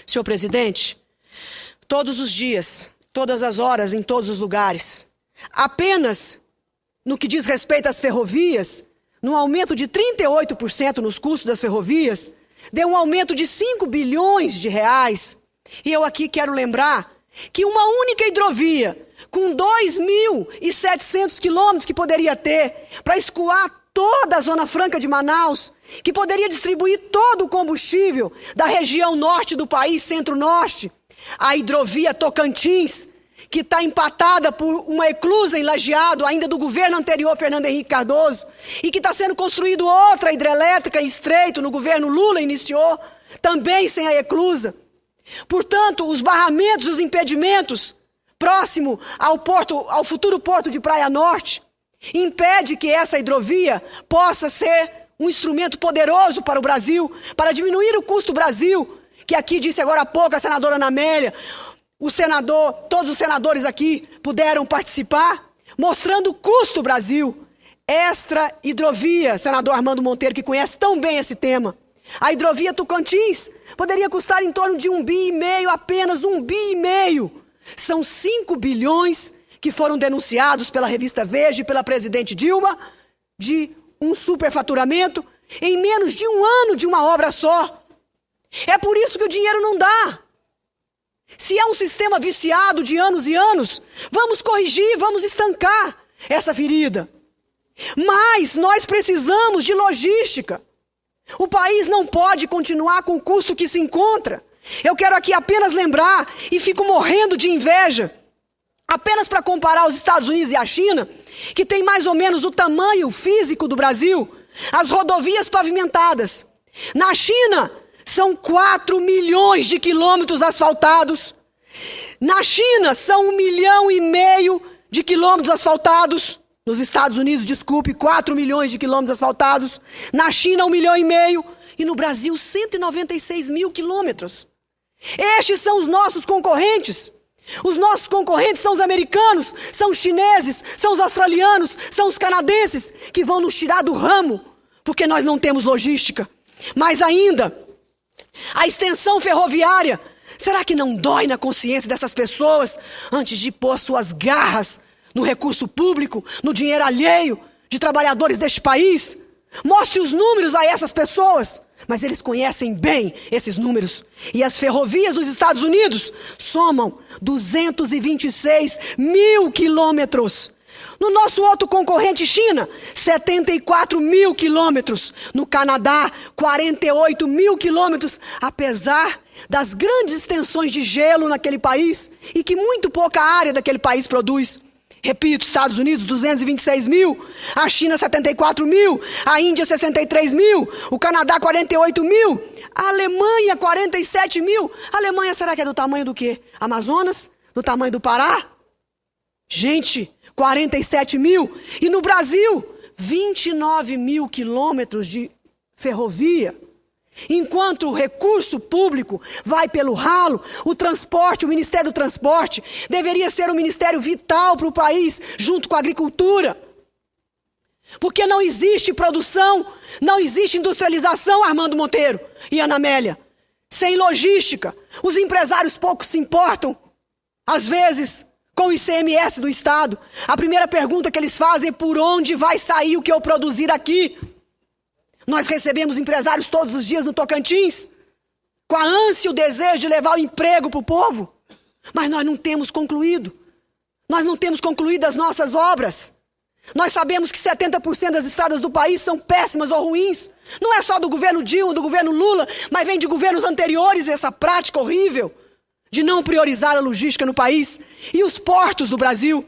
Senhor presidente, todos os dias, todas as horas, em todos os lugares, apenas no que diz respeito às ferrovias, num aumento de 38% nos custos das ferrovias, deu um aumento de 5 bilhões de reais. E eu aqui quero lembrar que uma única hidrovia, com 2.700 quilômetros que poderia ter, para escoar toda a Zona Franca de Manaus, que poderia distribuir todo o combustível da região norte do país, centro-norte, a hidrovia Tocantins, que está empatada por uma eclusa em Lajeado, ainda do governo anterior, Fernando Henrique Cardoso, e que está sendo construído outra hidrelétrica em Estreito, no governo Lula iniciou, também sem a eclusa. Portanto, os barramentos, os impedimentos, próximo ao futuro porto de Praia Norte, impede que essa hidrovia possa ser um instrumento poderoso para o Brasil, para diminuir o custo do Brasil, que aqui disse agora há pouco a senadora Ana Amélia, todos os senadores aqui puderam participar, mostrando o custo do Brasil. Extra hidrovia, senador Armando Monteiro, que conhece tão bem esse tema. A hidrovia Tocantins poderia custar em torno de 1,5 bi, apenas 1,5 bi. São 5 bilhões que foram denunciados pela revista Veja e pela presidente Dilma de um superfaturamento em menos de um ano de uma obra só. É por isso que o dinheiro não dá. Se é um sistema viciado de anos e anos, vamos corrigir, vamos estancar essa ferida. Mas nós precisamos de logística. O país não pode continuar com o custo que se encontra. Eu quero aqui apenas lembrar, e fico morrendo de inveja, apenas para comparar os Estados Unidos e a China, que tem mais ou menos o tamanho físico do Brasil, as rodovias pavimentadas. Na China, são 4 milhões de quilômetros asfaltados. Na China, são 1,5 milhão de quilômetros asfaltados. Nos Estados Unidos, 4 milhões de quilômetros asfaltados. Na China, 1,5 milhão. E no Brasil, 196 mil quilômetros. Estes são os nossos concorrentes. Os nossos concorrentes são os americanos, são os chineses, são os australianos, são os canadenses, que vão nos tirar do ramo, porque nós não temos logística. Mas ainda, a extensão ferroviária, será que não dói na consciência dessas pessoas antes de pôr suas garras no recurso público, no dinheiro alheio de trabalhadores deste país? Mostre os números a essas pessoas, mas eles conhecem bem esses números. E as ferrovias dos Estados Unidos somam 226 mil quilômetros. No nosso outro concorrente, China, 74 mil quilômetros. No Canadá, 48 mil quilômetros. Apesar das grandes extensões de gelo naquele país e que muito pouca área daquele país produz. Repito, Estados Unidos, 226 mil. A China, 74 mil. A Índia, 63 mil. O Canadá, 48 mil. A Alemanha, 47 mil. A Alemanha, será que é do tamanho do quê? Amazonas? Do tamanho do Pará? Gente, 47 mil. E no Brasil, 29 mil quilômetros de ferrovia. Enquanto o recurso público vai pelo ralo, o transporte, o Ministério do Transporte, deveria ser um ministério vital para o país, junto com a agricultura. Porque não existe produção, não existe industrialização, Armando Monteiro e Ana Amélia. Sem logística, os empresários pouco se importam, às vezes, com o ICMS do Estado. A primeira pergunta que eles fazem é por onde vai sair o que eu produzir aqui. Nós recebemos empresários todos os dias no Tocantins, com a ânsia e o desejo de levar o emprego para o povo. Mas nós não temos concluído. Nós não temos concluído as nossas obras. Nós sabemos que 70% das estradas do país são péssimas ou ruins. Não é só do governo Dilma, do governo Lula, mas vem de governos anteriores essa prática horrível de não priorizar a logística no país. E os portos do Brasil.